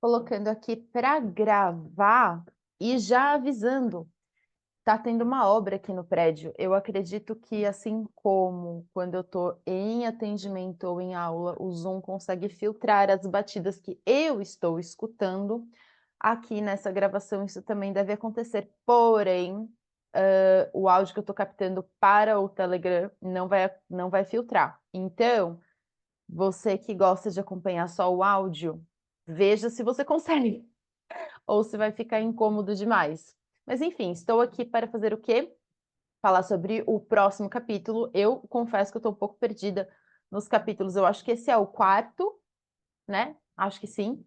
Colocando aqui para gravar e já avisando, tá tendo uma obra aqui no prédio. Eu acredito que, assim como quando eu estou em atendimento ou em aula, o Zoom consegue filtrar as batidas que eu estou escutando, aqui nessa gravação isso também deve acontecer. Porém, o áudio que eu estou captando para o Telegram não vai filtrar. Então, você que gosta de acompanhar só o áudio, veja se você consegue. Ou se vai ficar incômodo demais. Mas enfim, estou aqui para fazer o quê? Falar sobre o próximo capítulo. Eu confesso que eu estou um pouco perdida nos capítulos. Eu acho que esse é o quarto, né? Acho que sim.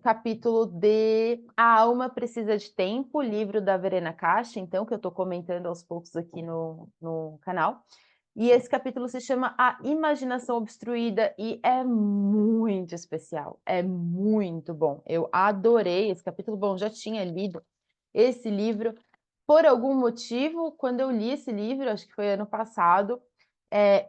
Capítulo de A Alma Precisa de Tempo, livro da Verena Caixa, então, que eu estou comentando aos poucos aqui no canal. E esse capítulo se chama A Imaginação Obstruída e é muito especial, é muito bom. Eu adorei esse capítulo. Bom, já tinha lido esse livro. Por algum motivo, quando eu li esse livro, acho que foi ano passado,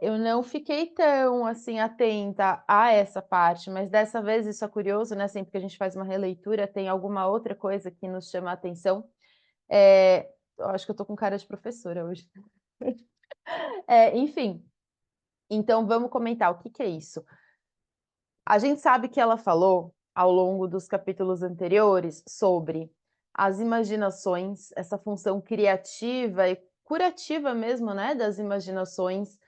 eu não fiquei tão, assim, atenta a essa parte, mas dessa vez isso é curioso, né, sempre que a gente faz uma releitura, tem alguma outra coisa que nos chama a atenção. Eu acho que eu tô com cara de professora hoje. Enfim, então vamos comentar o que que é isso. A gente sabe que ela falou, ao longo dos capítulos anteriores, sobre as imaginações, essa função criativa e curativa mesmo, né, das imaginações,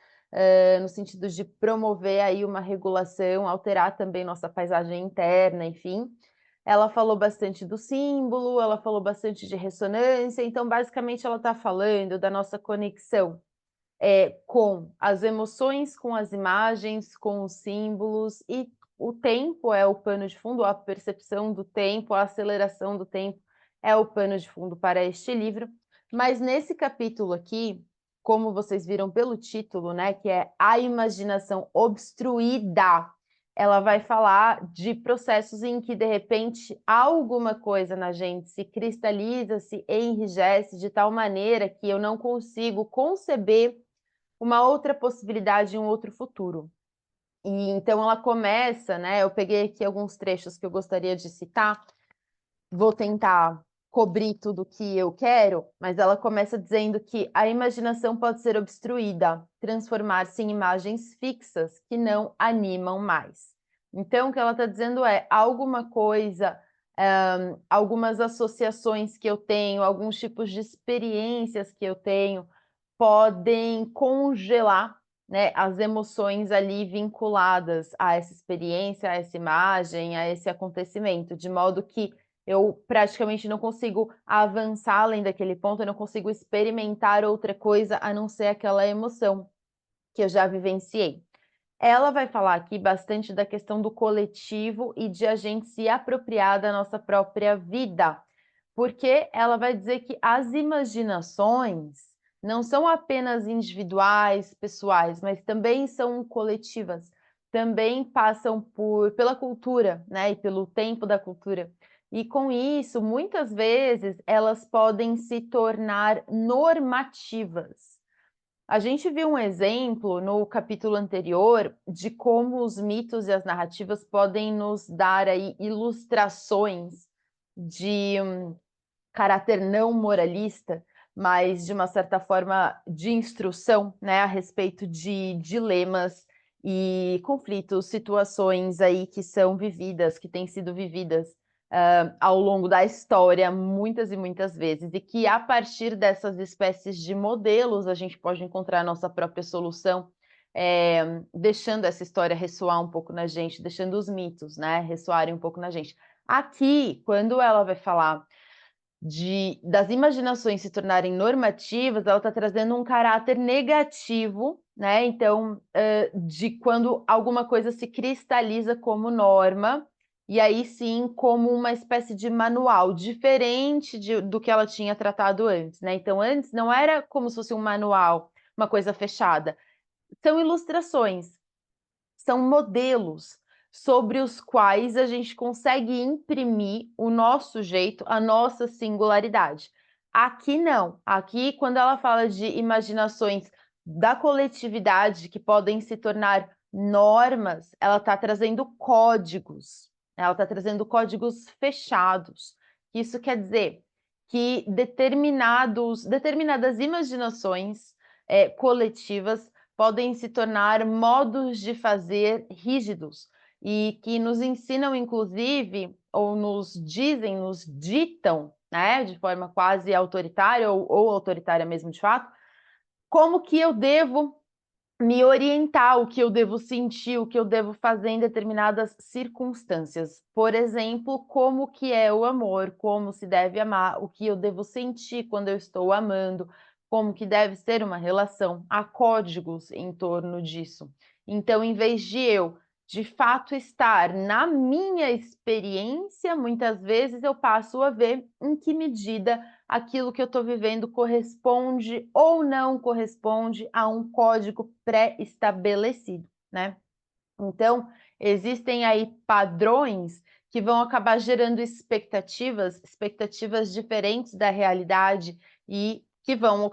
no sentido de promover aí uma regulação, alterar também nossa paisagem interna, enfim. Ela falou bastante do símbolo, ela falou bastante de ressonância, então basicamente ela está falando da nossa conexão com as emoções, com as imagens, com os símbolos, e o tempo é o pano de fundo, a percepção do tempo, a aceleração do tempo é o pano de fundo para este livro. Mas nesse capítulo aqui, como vocês viram pelo título, né, que é A Imaginação Obstruída, ela vai falar de processos em que, de repente, alguma coisa na gente se cristaliza, se enrijece de tal maneira que eu não consigo conceber uma outra possibilidade um outro futuro. E então ela começa, né, eu peguei aqui alguns trechos que eu gostaria de citar, vou tentar cobrir tudo que eu quero, mas ela começa dizendo que a imaginação pode ser obstruída, transformar-se em imagens fixas que não animam mais. Então o que ela está dizendo é alguma coisa, algumas associações que eu tenho, alguns tipos de experiências que eu tenho, podem congelar, né, as emoções ali vinculadas a essa experiência, a essa imagem, a esse acontecimento, de modo que eu praticamente não consigo avançar além daquele ponto, eu não consigo experimentar outra coisa a não ser aquela emoção que eu já vivenciei. Ela vai falar aqui bastante da questão do coletivo e de a gente se apropriar da nossa própria vida, porque ela vai dizer que as imaginações não são apenas individuais, pessoais, mas também são coletivas, também passam pela cultura, né, e pelo tempo da cultura. E com isso, muitas vezes, elas podem se tornar normativas. A gente viu um exemplo no capítulo anterior de como os mitos e as narrativas podem nos dar aí ilustrações de caráter não moralista, mas de uma certa forma de instrução, né, a respeito de dilemas e conflitos, situações aí que são vividas, que têm sido vividas ao longo da história muitas e muitas vezes, e que a partir dessas espécies de modelos a gente pode encontrar a nossa própria solução, deixando essa história ressoar um pouco na gente, deixando os mitos, né, ressoarem um pouco na gente. Aqui, quando ela vai falar das imaginações se tornarem normativas, ela está trazendo um caráter negativo, né? Então, de quando alguma coisa se cristaliza como norma, e aí sim como uma espécie de manual, diferente do que ela tinha tratado antes, né? Então, antes não era como se fosse um manual, uma coisa fechada. São ilustrações, são modelos sobre os quais a gente consegue imprimir o nosso jeito, a nossa singularidade. Aqui não. Aqui, quando ela fala de imaginações da coletividade que podem se tornar normas, ela está trazendo códigos. Ela está trazendo códigos fechados. Isso quer dizer que determinadas imaginações coletivas podem se tornar modos de fazer rígidos e que nos ensinam, inclusive, ou nos ditam, né, de forma quase autoritária ou autoritária mesmo de fato, como que eu devo me orientar, o que eu devo sentir, o que eu devo fazer em determinadas circunstâncias. Por exemplo, como que é o amor, como se deve amar, o que eu devo sentir quando eu estou amando, como que deve ser uma relação. Há códigos em torno disso. Então, em vez de eu, de fato, estar na minha experiência, muitas vezes eu passo a ver em que medida aquilo que eu estou vivendo corresponde ou não corresponde a um código pré-estabelecido, né? Então, existem aí padrões que vão acabar gerando expectativas diferentes da realidade e que vão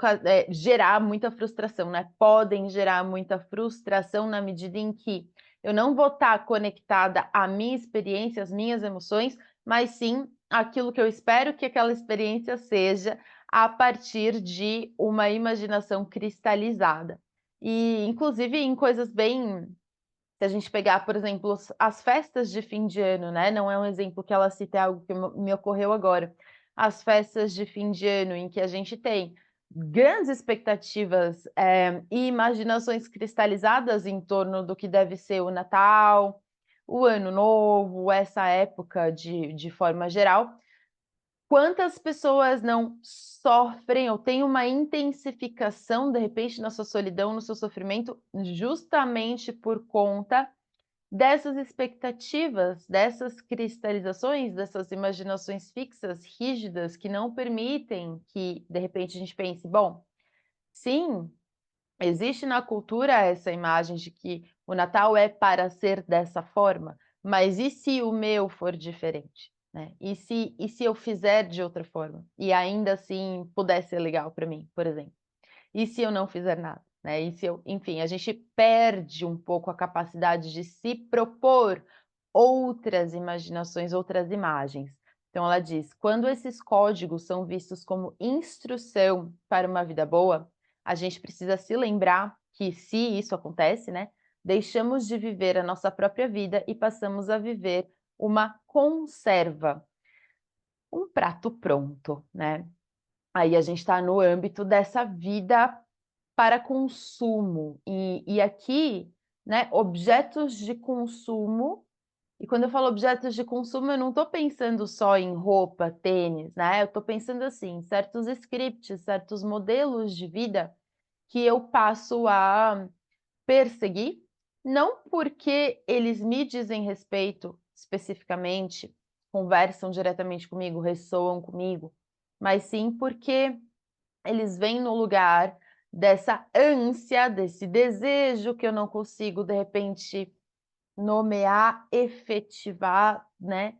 gerar muita frustração, né? Podem gerar muita frustração na medida em que eu não vou estar conectada à minha experiência, às minhas emoções, mas sim aquilo que eu espero que aquela experiência seja a partir de uma imaginação cristalizada. E, inclusive, em coisas bem, se a gente pegar, por exemplo, as festas de fim de ano, né, não é um exemplo que ela cita, é algo que me ocorreu agora. As festas de fim de ano em que a gente tem grandes expectativas, e imaginações cristalizadas em torno do que deve ser o Natal, o Ano Novo, essa época de forma geral. Quantas pessoas não sofrem ou têm uma intensificação, de repente, na sua solidão, no seu sofrimento, justamente por conta dessas expectativas, dessas cristalizações, dessas imaginações fixas, rígidas, que não permitem que, de repente, a gente pense: "Bom, sim, existe na cultura essa imagem de que o Natal é para ser dessa forma, mas e se o meu for diferente, né? E se eu fizer de outra forma e ainda assim puder ser legal para mim, por exemplo? E se eu não fizer nada, né? E se eu, enfim, a gente perde um pouco a capacidade de se propor outras imaginações, outras imagens. Então ela diz: quando esses códigos são vistos como instrução para uma vida boa, a gente precisa se lembrar que, se isso acontece, né, deixamos de viver a nossa própria vida e passamos a viver uma conserva, um prato pronto, né? Aí a gente está no âmbito dessa vida para consumo. E aqui, né, objetos de consumo, e quando eu falo objetos de consumo, eu não estou pensando só em roupa, tênis, né? Eu estou pensando assim, certos scripts, certos modelos de vida que eu passo a perseguir, não porque eles me dizem respeito especificamente, conversam diretamente comigo, ressoam comigo, mas sim porque eles vêm no lugar dessa ânsia, desse desejo que eu não consigo, de repente, nomear, efetivar, né,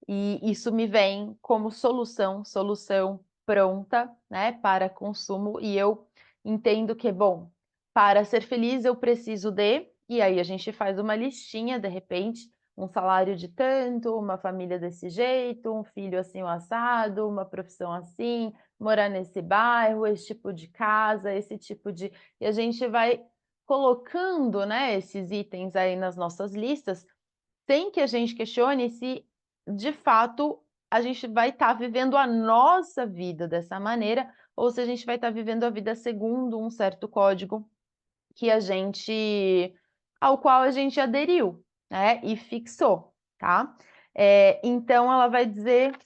e isso me vem como solução pronta, né, para consumo, e eu entendo que, bom, para ser feliz eu preciso de, e aí a gente faz uma listinha, de repente, um salário de tanto, uma família desse jeito, um filho assim o assado, uma profissão assim, morar nesse bairro, esse tipo de casa, esse tipo de, e a gente vai colocando, né, esses itens aí nas nossas listas, sem que a gente questione se, de fato, a gente vai estar vivendo a nossa vida dessa maneira, ou se a gente vai estar vivendo a vida segundo um certo código que a gente ao qual a gente aderiu, né, e fixou, tá. Então ela vai dizer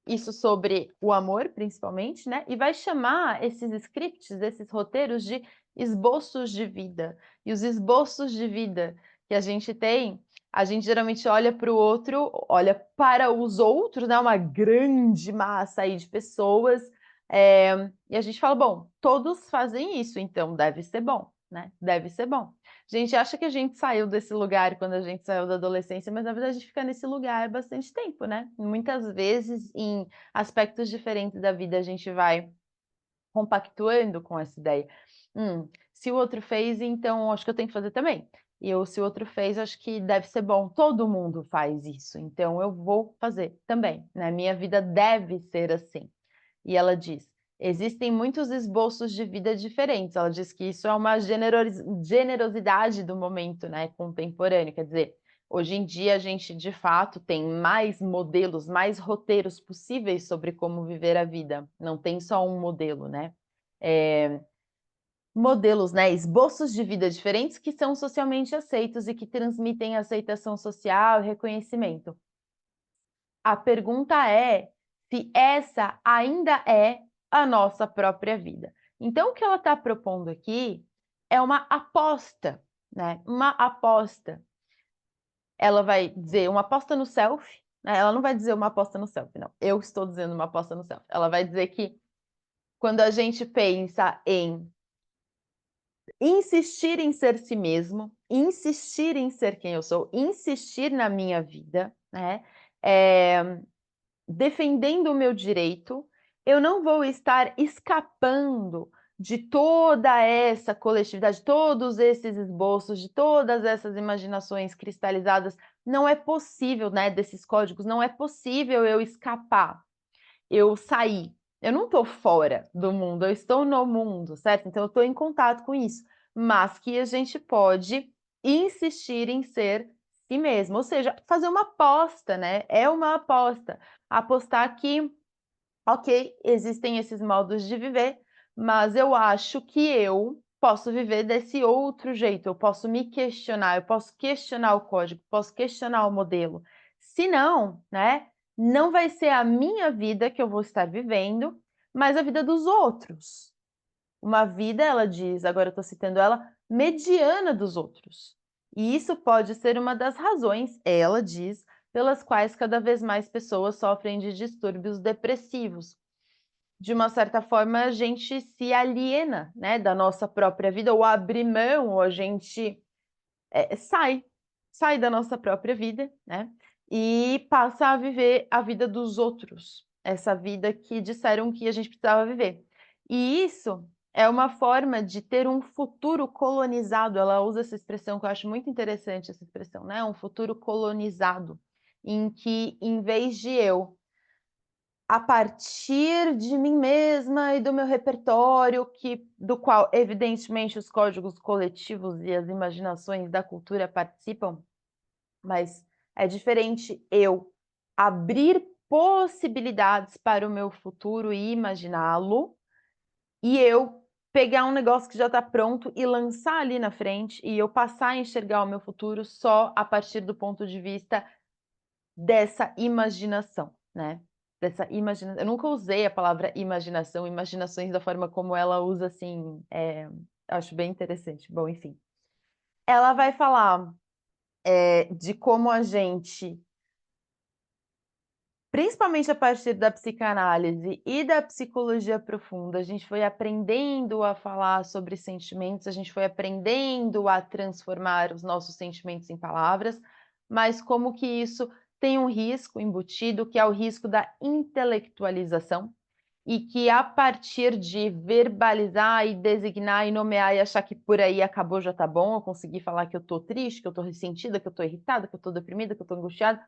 isso sobre o amor, principalmente, né, e vai chamar esses scripts, esses roteiros de esboços de vida. E os esboços de vida que a gente tem, a gente geralmente olha para o outro, olha para os outros, né, uma grande massa aí de pessoas, e a gente fala: "Bom, todos fazem isso, então deve ser bom, né, deve ser bom". A gente acha que a gente saiu desse lugar quando a gente saiu da adolescência, mas na verdade a gente fica nesse lugar bastante tempo, né. Muitas vezes em aspectos diferentes da vida a gente vai compactuando com essa ideia. Se o outro fez, então acho que eu tenho que fazer também". e ou se o outro fez, acho que deve ser bom. Todo mundo faz isso, então eu vou fazer também, né, minha vida deve ser assim. E ela diz: "Existem muitos esboços de vida diferentes", ela diz que isso é uma generosidade do momento, né, contemporâneo, quer dizer, hoje em dia a gente de fato tem mais modelos, mais roteiros possíveis sobre como viver a vida, não tem só um modelo, né. Eh, Modelos, né, esboços de vida diferentes que são socialmente aceitos e que transmitem aceitação social e reconhecimento. A pergunta é se essa ainda é a nossa própria vida. Então, o que ela está propondo aqui é uma aposta, né? Uma aposta. Ela vai dizer uma aposta no self, né? Ela não vai dizer uma aposta no self, não. Eu estou dizendo uma aposta no self. Ela vai dizer que quando a gente pensa em insistir em ser si mesmo, insistir em ser quem eu sou, insistir na minha vida, né? Eh, Defendendo o meu direito, eu não vou estar escapando de toda essa coletividade, todos esses esboços, de todas essas imaginações cristalizadas. Não é possível, né, desses códigos, não é possível eu escapar, eu sair. Eu não estou fora do mundo, eu estou no mundo, certo? Então eu estou em contato com isso, mas que a gente pode insistir em ser si mesmo, ou seja, fazer uma aposta, né? É uma aposta. Apostar que, ok, existem esses modos de viver, mas eu acho que eu posso viver desse outro jeito, eu posso me questionar, eu posso questionar o código, posso questionar o modelo. Se não, né, não vai ser a minha vida que eu vou estar vivendo, mas a vida dos outros. Uma vida, ela diz, agora eu estou citando ela, mediana dos outros. E isso pode ser uma das razões, ela diz, pelas quais cada vez mais pessoas sofrem de distúrbios depressivos. De uma certa forma, a gente se aliena, né, da nossa própria vida, ou abre mão, ou a gente sai da nossa própria vida, né, e passa a viver a vida dos outros, essa vida que disseram que a gente precisava viver. E isso é uma forma de ter um futuro colonizado, ela usa essa expressão que eu acho muito interessante, essa expressão, né, um futuro colonizado, em que em vez de eu a partir de mim mesma e do meu repertório, do qual, evidentemente, os códigos coletivos e as imaginações da cultura participam, mas é diferente eu abrir possibilidades para o meu futuro e imaginá-lo, e eu pegar um negócio que já está pronto e lançar ali na frente, e eu passar a enxergar o meu futuro só a partir do ponto de vista dessa imaginação, né, dessa imagina eu nunca usei a palavra imaginação, imaginações da forma como ela usa, assim, acho bem interessante. Bom, enfim. Ela vai falar, de como a gente, principalmente a partir da psicanálise e da psicologia profunda, a gente foi aprendendo a falar sobre sentimentos, a gente foi aprendendo a transformar os nossos sentimentos em palavras, mas como que isso tem um risco embutido, que é o risco da intelectualização, e que a partir de verbalizar e designar e nomear e achar que por aí acabou, já tá bom, eu consegui falar que eu tô triste, que eu tô ressentida, que eu tô irritada, que eu tô deprimida, que eu tô angustiada,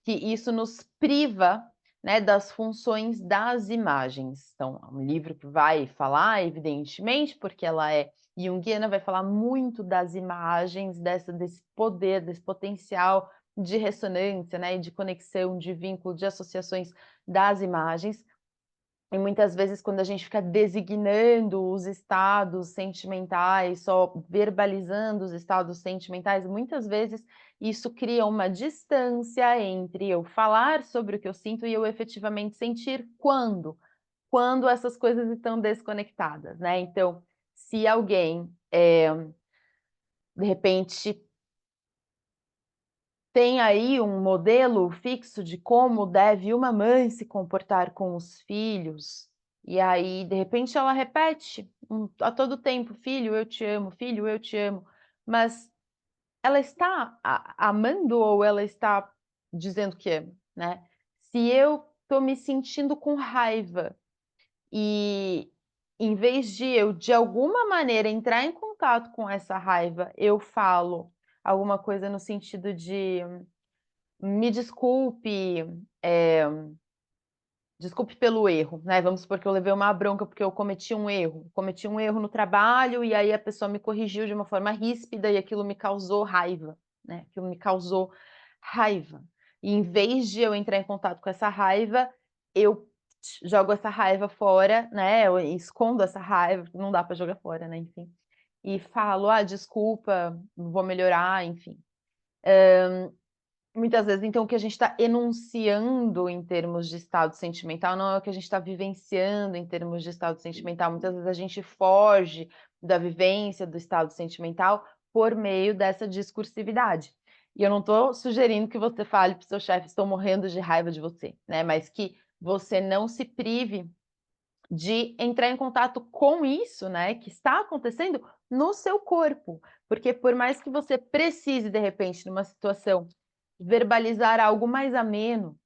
que isso nos priva, né, das funções das imagens. Então, é um livro que vai falar, evidentemente, porque ela é junguiana, vai falar muito das imagens, desse poder, desse potencial de ressonância, né, e de conexão, de vínculo, de associações das imagens. E muitas vezes quando a gente fica designando os estados sentimentais, só verbalizando os estados sentimentais, muitas vezes isso cria uma distância entre eu falar sobre o que eu sinto e eu efetivamente sentir quando? Quando essas coisas estão desconectadas, né. Então, se alguém, de repente tem aí um modelo fixo de como deve uma mãe se comportar com os filhos, e aí, de repente, ela repete a todo tempo: "Filho, eu te amo. Filho, eu te amo", mas ela está amando ou ela está dizendo que ama, né? Se eu estou me sentindo com raiva e, em vez de eu, de alguma maneira, entrar em contato com essa raiva, eu falo alguma coisa no sentido de: "Me desculpe, eh, desculpe pelo erro", né, vamos supor que eu levei uma bronca porque eu cometi um erro no trabalho e aí a pessoa me corrigiu de uma forma ríspida e aquilo me causou raiva, né, aquilo me causou raiva. E em vez de eu entrar em contato com essa raiva, eu jogo essa raiva fora, né, eu escondo essa raiva, não dá para jogar fora, né, enfim, e falo: "Ah, desculpa, vou melhorar", enfim. Muitas vezes, então, o que a gente está enunciando em termos de estado sentimental não é o que a gente está vivenciando em termos de estado sentimental. Muitas vezes a gente foge da vivência do estado sentimental por meio dessa discursividade. E eu não estou sugerindo que você fale para o seu chefe: "Estou morrendo de raiva de você", né, mas que você não se prive de entrar em contato com isso, né, que está acontecendo no seu corpo. Porque por mais que você precise, de repente, numa situação, verbalizar algo mais ameno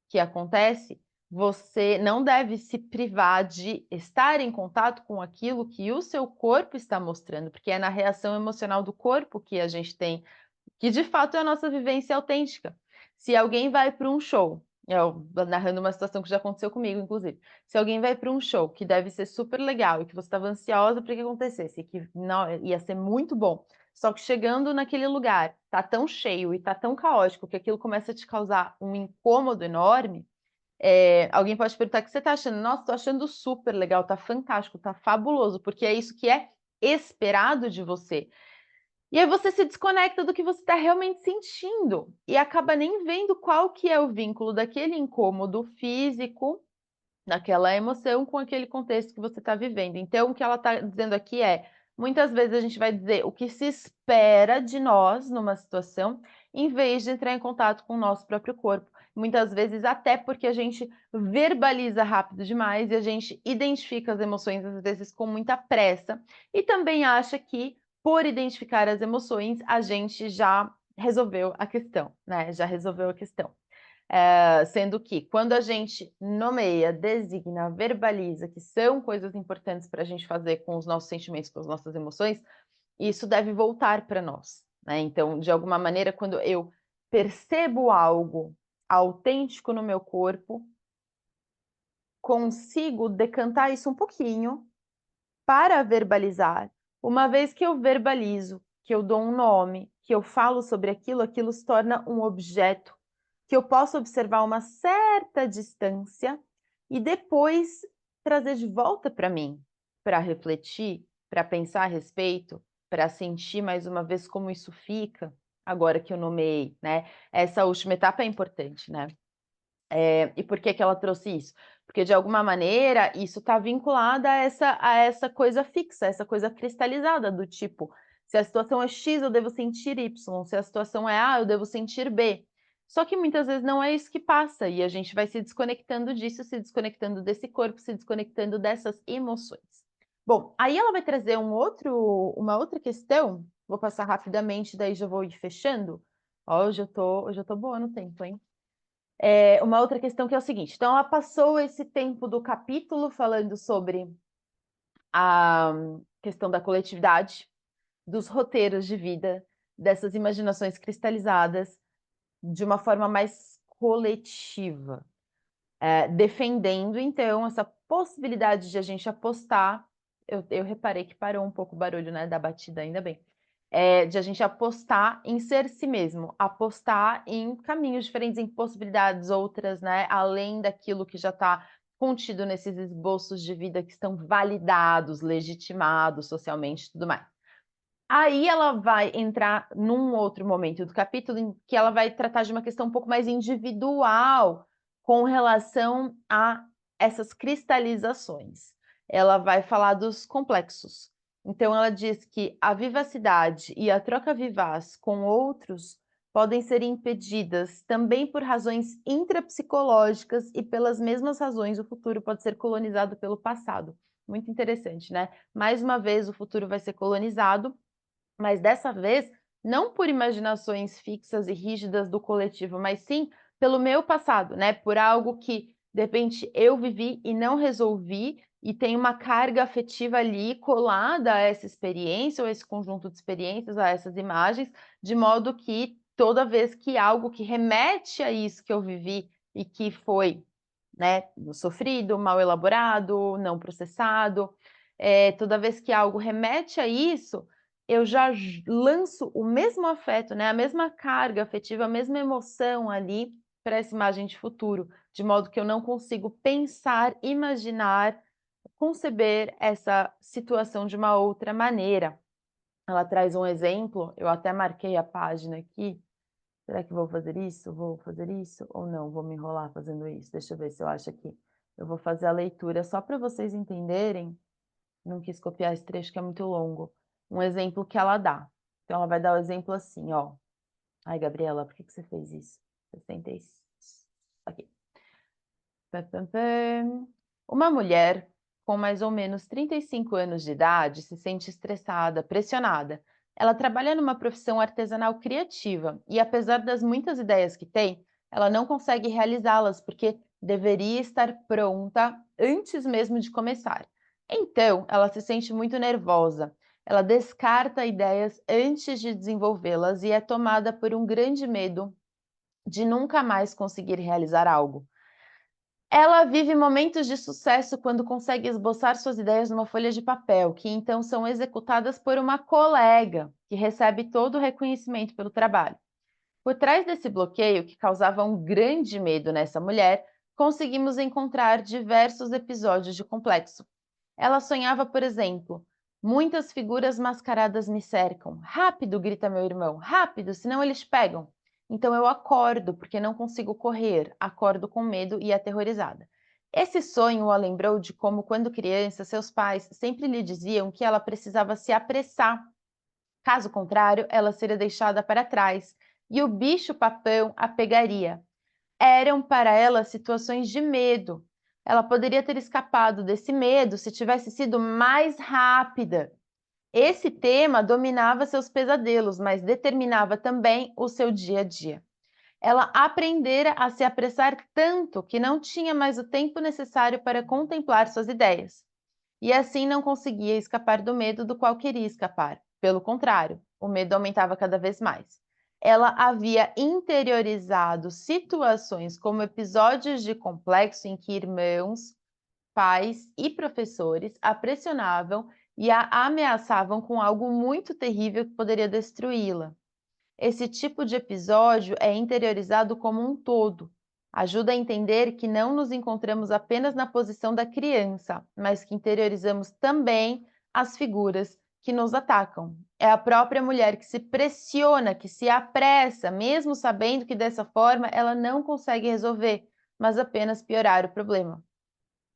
que acontece, você não deve se privar de estar em contato com aquilo que o seu corpo está mostrando, porque é na reação emocional do corpo que a gente tem, que de fato é a nossa vivência autêntica. Se alguém vai para um show, eu narrando uma situação que já aconteceu comigo, inclusive. Se alguém vai para um show que deve ser super legal e que você estava ansiosa para que acontecesse, e que não ia ser muito bom, só que chegando naquele lugar, tá tão cheio e tá tão caótico que aquilo começa a te causar um incômodo enorme, alguém pode perguntar: "O que você tá achando?". "Nossa, tô achando super legal, tá fantástico, tá fabuloso", porque é isso que é esperado de você. E aí você se desconecta do que você está realmente sentindo, e acaba nem vendo qual que é o vínculo daquele incômodo físico, daquela emoção, com aquele contexto que você está vivendo. Então o que ela está dizendo aqui é, muitas vezes a gente vai dizer o que se espera de nós numa situação, em vez de entrar em contato com o nosso próprio corpo. Muitas vezes até porque a gente verbaliza rápido demais e a gente identifica as emoções, às vezes, com muita pressa, e também acha que por identificar as emoções, a gente já resolveu a questão, né, já resolveu a questão. Sendo que quando a gente nomeia, designa, verbaliza, que são coisas importantes para a gente fazer com os nossos sentimentos, com as nossas emoções, isso deve voltar para nós, né. Então, de alguma maneira, quando eu percebo algo autêntico no meu corpo, consigo decantar isso um pouquinho para verbalizar. Uma vez que eu verbalizo, que eu dou um nome, que eu falo sobre aquilo, aquilo se torna um objeto que eu posso observar uma certa distância e depois trazer de volta para mim, para refletir, para pensar a respeito, para sentir mais uma vez como isso fica, agora que eu nomeei, né. Essa última etapa é importante, né. E por que que ela trouxe isso? Porque de alguma maneira isso está vinculado a essa coisa fixa, essa coisa cristalizada do tipo, se a situação é X eu devo sentir Y, se a situação é A eu devo sentir B. Só que muitas vezes não é isso que passa e a gente vai se desconectando disso, se desconectando desse corpo, se desconectando dessas emoções. Bom, aí ela vai trazer uma outra questão, vou passar rapidamente, daí já vou ir fechando. Ó, hoje eu tô boa no tempo, hein. Uma outra questão que é o seguinte, então ela passou esse tempo do capítulo falando sobre a questão da coletividade, dos roteiros de vida, dessas imaginações cristalizadas, de uma forma mais coletiva, defendendo então essa possibilidade de a gente apostar, eu reparei que parou um pouco o barulho, né, da batida, ainda bem. De a gente apostar em ser si mesmo, apostar em caminhos diferentes, em possibilidades outras, né, além daquilo que já está contido nesses esboços de vida que estão validados, legitimados socialmente e tudo mais. Aí ela vai entrar num outro momento do capítulo em que ela vai tratar de uma questão um pouco mais individual com relação a essas cristalizações. Ela vai falar dos complexos. Então ela diz que a vivacidade e a troca vivaz com outros podem ser impedidas também por razões intrapsicológicas e pelas mesmas razões o futuro pode ser colonizado pelo passado. Muito interessante, né? Mais uma vez o futuro vai ser colonizado, mas dessa vez, não por imaginações fixas e rígidas do coletivo, mas sim pelo meu passado, né, por algo que, de repente, eu vivi e não resolvi, e tem uma carga afetiva ali colada a essa experiência ou esse conjunto de experiências, a essas imagens, de modo que toda vez que algo que remete a isso que eu vivi e que foi, né, sofrido, mal elaborado, não processado, toda vez que algo remete a isso, eu já lanço o mesmo afeto, né, a mesma carga afetiva, a mesma emoção ali para essa imagem de futuro, de modo que eu não consigo pensar, imaginar, conceber essa situação de uma outra maneira. Ela traz um exemplo, eu até marquei a página aqui. Será que vou fazer isso? Vou fazer isso ou não? Vou me enrolar fazendo isso? Deixa eu ver se eu acho aqui. Eu vou fazer a leitura só para vocês entenderem. Não quis copiar esse trecho que é muito longo. Um exemplo que ela dá. Então ela vai dar o exemplo assim, ó. Ai, Gabriela, por que que você fez isso? 66. Aqui. Pam, pam, pam. Uma mulher com mais ou menos 35 anos de idade se sente estressada, pressionada. Ela trabalha numa profissão artesanal criativa e, apesar das muitas ideias que tem, ela não consegue realizá-las porque deveria estar pronta antes mesmo de começar. Então, ela se sente muito nervosa. Ela descarta ideias antes de desenvolvê-las e é tomada por um grande medo de nunca mais conseguir realizar algo. Ela vive momentos de sucesso quando consegue esboçar suas ideias numa folha de papel, que então são executadas por uma colega, que recebe todo o reconhecimento pelo trabalho. Por trás desse bloqueio, que causava um grande medo nessa mulher, conseguimos encontrar diversos episódios de complexo. Ela sonhava, por exemplo, muitas figuras mascaradas me cercam. Rápido, grita meu irmão, rápido, senão eles pegam. Então eu acordo, porque não consigo correr, acordo com medo e aterrorizada. Esse sonho a lembrou de como, quando criança, seus pais sempre lhe diziam que ela precisava se apressar. Caso contrário, ela seria deixada para trás e o bicho-papão a pegaria. Eram para ela situações de medo. Ela poderia ter escapado desse medo se tivesse sido mais rápida. Esse tema dominava seus pesadelos, mas determinava também o seu dia a dia. Ela aprendera a se apressar tanto que não tinha mais o tempo necessário para contemplar suas ideias. E assim não conseguia escapar do medo do qual queria escapar. Pelo contrário, o medo aumentava cada vez mais. Ela havia interiorizado situações como episódios de complexo em que irmãos, pais e professores a pressionavam e a ameaçavam com algo muito terrível que poderia destruí-la. Esse tipo de episódio é interiorizado como um todo. Ajuda a entender que não nos encontramos apenas na posição da criança, mas que interiorizamos também as figuras que nos atacam. É a própria mulher que se pressiona, que se apressa, mesmo sabendo que dessa forma ela não consegue resolver, mas apenas piorar o problema.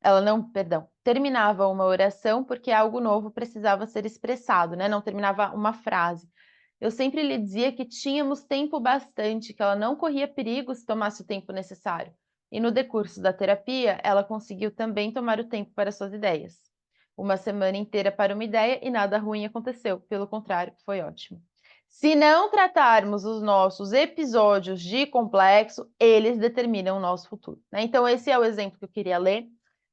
Ela não, perdão, terminava uma oração porque algo novo precisava ser expressado, né? Não terminava uma frase. Eu sempre lhe dizia que tínhamos tempo bastante, que ela não corria perigo se tomasse o tempo necessário. E no decurso da terapia, ela conseguiu também tomar o tempo para suas ideias. Uma semana inteira para uma ideia e nada ruim aconteceu, pelo contrário, foi ótimo. Se não tratarmos os nossos episódios de complexo, eles determinam o nosso futuro, né? Então, esse é o exemplo que eu queria ler,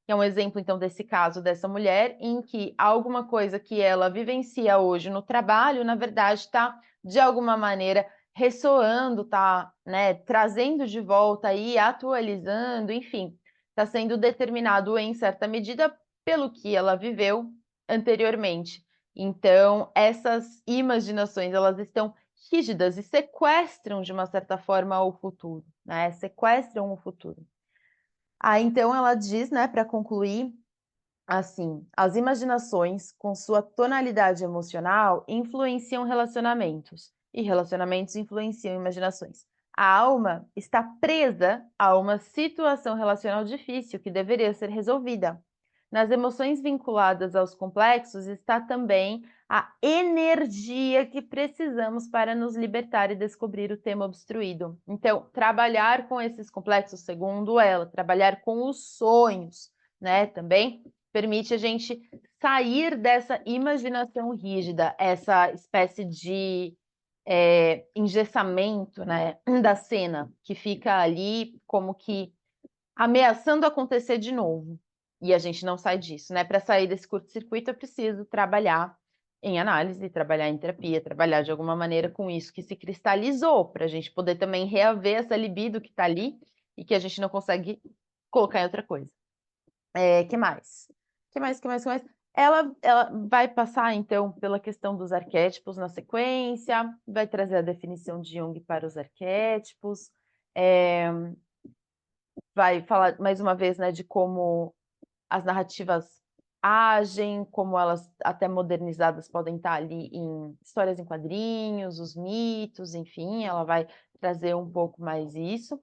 que é um exemplo, então, desse caso dessa mulher, em que alguma coisa que ela vivencia hoje no trabalho, na verdade, está, de alguma maneira, ressoando, está, né, trazendo de volta aí, atualizando, enfim, está sendo determinado em certa medida pelo que ela viveu anteriormente. Então, essas imaginações, elas estão rígidas e sequestram, de uma certa forma, o futuro, né? Sequestram o futuro. Então ela diz, né, para concluir, assim: as imaginações, com sua tonalidade emocional, influenciam relacionamentos, e relacionamentos influenciam imaginações. A alma está presa a uma situação relacional difícil que deveria ser resolvida. Nas emoções vinculadas aos complexos está também a energia que precisamos para nos libertar e descobrir o tema obstruído. Então, trabalhar com esses complexos, segundo ela, trabalhar com os sonhos, né, também permite a gente sair dessa imaginação rígida, essa espécie de engessamento, né, da cena, que fica ali como que ameaçando acontecer de novo. E a gente não sai disso, né? Para sair desse curto-circuito, eu preciso trabalhar em análise, trabalhar em terapia, trabalhar de alguma maneira com isso que se cristalizou, para a gente poder também reaver essa libido que está ali e que a gente não consegue colocar em outra coisa. Que mais? Que mais? Ela vai passar, então, pela questão dos arquétipos na sequência, vai trazer a definição de Jung para os arquétipos, vai falar mais uma vez, né, de como as narrativas agem, como elas, até modernizadas, podem estar ali em histórias em quadrinhos, os mitos, enfim, ela vai trazer um pouco mais isso.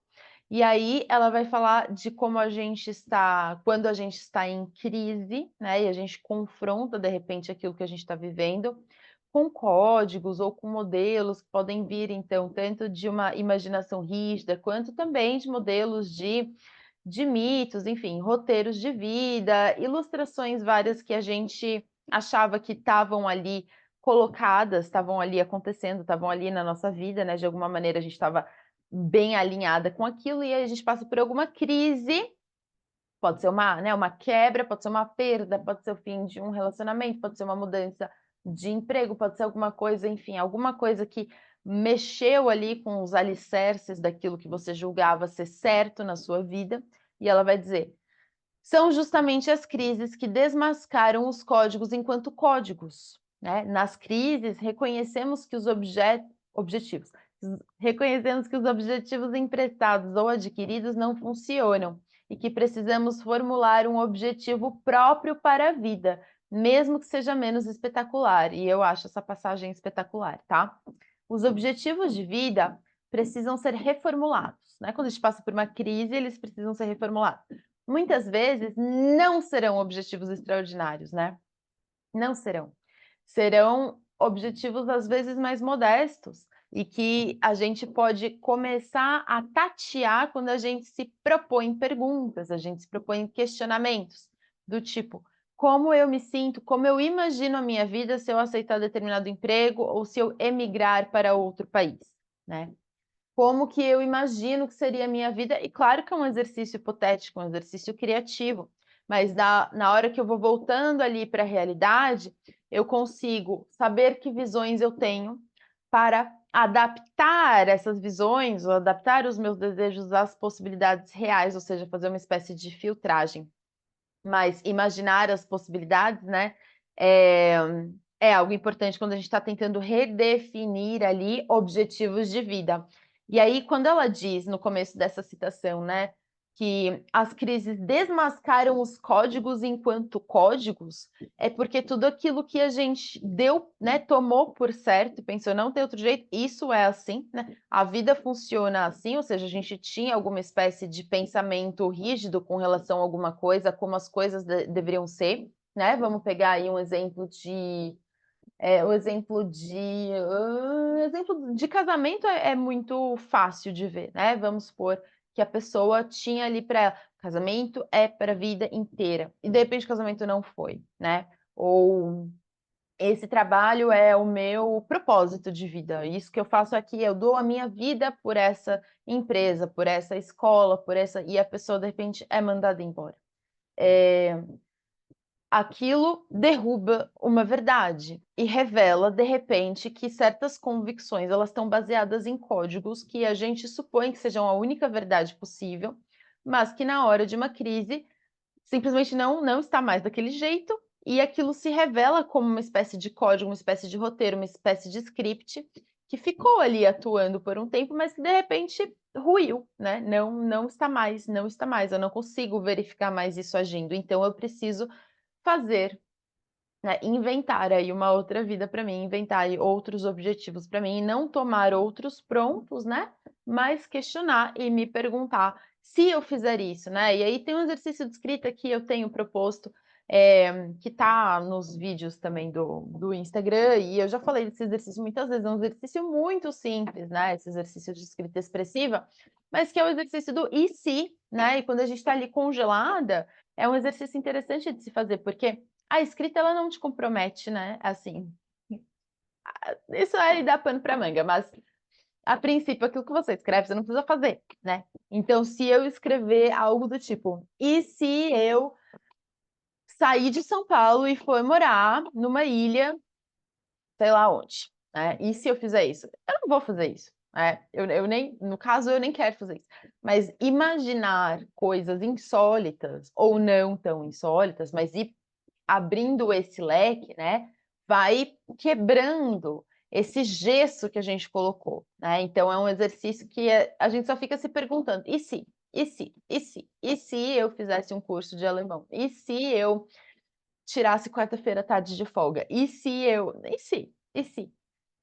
E aí ela vai falar de como a gente está, quando a gente está em crise, né, e a gente confronta de repente aquilo que a gente está vivendo com códigos ou com modelos que podem vir, então, tanto de uma imaginação rígida, quanto também de modelos de mitos, enfim, roteiros de vida, ilustrações várias que a gente achava que estavam ali colocadas, estavam ali acontecendo, estavam ali na nossa vida, né? De alguma maneira a gente estava bem alinhada com aquilo, e aí a gente passa por alguma crise, pode ser uma, né, uma quebra, pode ser uma perda, pode ser o fim de um relacionamento, pode ser uma mudança de emprego, pode ser alguma coisa, enfim, alguma coisa que mexeu ali com os alicerces daquilo que você julgava ser certo na sua vida, e ela vai dizer: são justamente as crises que desmascaram os códigos enquanto códigos, né? Nas crises, reconhecemos que os objetivos, reconhecemos que os objetivos emprestados ou adquiridos não funcionam e que precisamos formular um objetivo próprio para a vida, mesmo que seja menos espetacular. E eu acho essa passagem espetacular, tá? Os objetivos de vida precisam ser reformulados, né? Quando a gente passa por uma crise, eles precisam ser reformulados. Muitas vezes não serão objetivos extraordinários, né? Não serão. Serão objetivos às vezes mais modestos e que a gente pode começar a tatear quando a gente se propõe perguntas, a gente se propõe questionamentos do tipo: como eu me sinto, como eu imagino a minha vida se eu aceitar determinado emprego ou se eu emigrar para outro país, né? Como que eu imagino que seria a minha vida, e claro que é um exercício hipotético, um exercício criativo, mas na hora que eu vou voltando ali para a realidade, eu consigo saber que visões eu tenho para adaptar essas visões, ou adaptar os meus desejos às possibilidades reais, ou seja, fazer uma espécie de filtragem. Mas imaginar as possibilidades, né, é, é algo importante quando a gente está tentando redefinir ali objetivos de vida. E aí, quando ela diz no começo dessa citação, né, que as crises desmascaram os códigos enquanto códigos, é porque tudo aquilo que a gente deu, né, tomou por certo, pensou não tem outro jeito, isso é assim, né? A vida funciona assim, ou seja, a gente tinha alguma espécie de pensamento rígido com relação a alguma coisa, como as coisas deveriam ser, né? Vamos pegar aí um exemplo de exemplo de casamento é muito fácil de ver, né? Vamos supor que a pessoa tinha ali para ela, casamento é para a vida inteira, e de repente o casamento não foi, né? Ou esse trabalho é o meu propósito de vida, isso que eu faço aqui, eu dou a minha vida por essa empresa, por essa escola, por essa, e a pessoa de repente é mandada embora. Aquilo derruba uma verdade e revela, de repente, que certas convicções elas estão baseadas em códigos que a gente supõe que sejam a única verdade possível, mas que na hora de uma crise simplesmente não está mais daquele jeito, e aquilo se revela como uma espécie de código, uma espécie de roteiro, uma espécie de script que ficou ali atuando por um tempo, mas que de repente ruiu, né? Não está mais, eu não consigo verificar mais isso agindo, então eu preciso fazer, né, inventar aí uma outra vida para mim, inventar aí outros objetivos para mim e não tomar outros prontos, né, mas questionar e me perguntar se eu fizer isso, né. E aí tem um exercício de escrita que eu tenho proposto, que tá nos vídeos também do Instagram, e eu já falei desse exercício muitas vezes, é um exercício muito simples, né, esse exercício de escrita expressiva, mas que é o exercício do "e se", né, e quando a gente está ali congelada, é um exercício interessante de se fazer, porque a escrita ela não te compromete, né, assim, isso aí dá pano para manga, mas a princípio aquilo que você escreve você não precisa fazer, né. Então se eu escrever algo do tipo: "E se eu sair de São Paulo e foi morar numa ilha, sei lá onde, né. E se eu fizer isso? Eu não vou fazer isso, né, eu nem no caso, eu nem quero fazer isso. Mas imaginar coisas insólitas ou não tão insólitas, mas ir abrindo esse leque, né, vai quebrando esse gesso que a gente colocou, né. Então é um exercício que a gente só fica se perguntando: "E se? E se? E se? E se eu fizesse um curso de alemão? E se eu tirasse quarta-feira à tarde de folga? E se eu? E se? E se?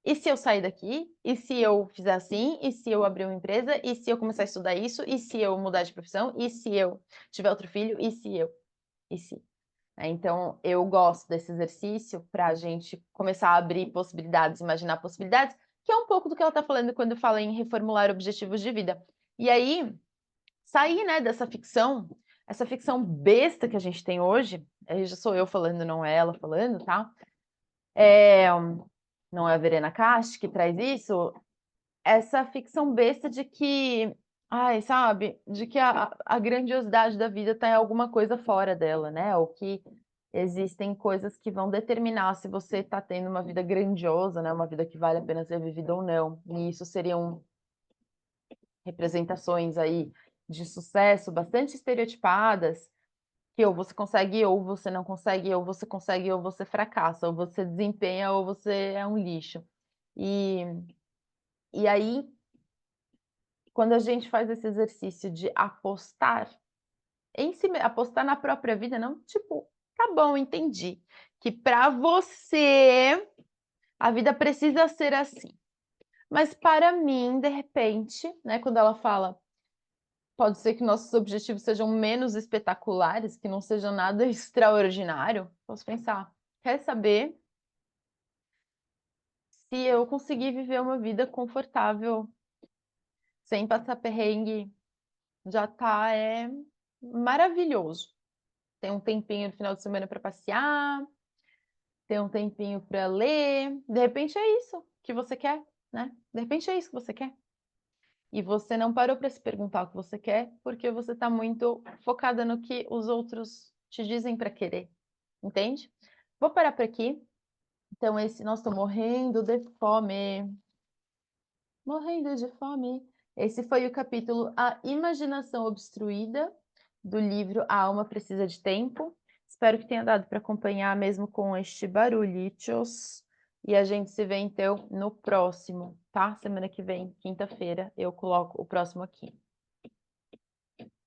E se eu sair daqui? E se eu fizer assim? E se eu abrir uma empresa? E se eu começar a estudar isso? E se eu mudar de profissão? E se eu tiver outro filho? E se eu? E se?" Então, eu gosto desse exercício para a gente começar a abrir possibilidades, imaginar possibilidades, que é um pouco do que ela está falando quando fala em reformular objetivos de vida. E aí, sair, né, dessa ficção, essa ficção besta que a gente tem hoje, aí já sou eu falando, não é ela falando, tá? Eh, não é a Verena Cast que traz isso, essa ficção besta de que, ai, sabe, de que a grandiosidade da vida está em alguma coisa fora dela, né, ou que existem coisas que vão determinar se você está tendo uma vida grandiosa, né, uma vida que vale a pena ser vivida ou não. E isso seriam representações aí de sucesso bastante estereotipadas, que ou você consegue ou você não consegue, ou você consegue ou você fracassa, ou você desempenha ou você é um lixo. E e aí, quando a gente faz esse exercício de apostar em si me apostar na própria vida, não tipo: "Tá bom, entendi, que para você a vida precisa ser assim, mas para mim, de repente", né, quando ela fala: "Pode ser que nossos objetivos sejam menos espetaculares, que não seja nada extraordinário", posso pensar: "Quer saber? Se eu conseguir viver uma vida confortável, sem passar perrengue, já tá, maravilhoso. Ter um tempinho no final de semana para passear, ter um tempinho para ler, de repente é isso que você quer, né, de repente é isso que você quer. E você não parou para se perguntar o que você quer, porque você está muito focada no que os outros te dizem para querer, entende? Vou parar por aqui. Então esse nossa, tô morrendo de fome, morrendo de fome. Esse foi o capítulo A Imaginação Obstruída, do livro A Alma Precisa de Tempo. Espero que tenha dado para acompanhar mesmo com este barulhitos. E a gente se vê então no próximo, tá? Semana que vem, quinta-feira, eu coloco o próximo aqui.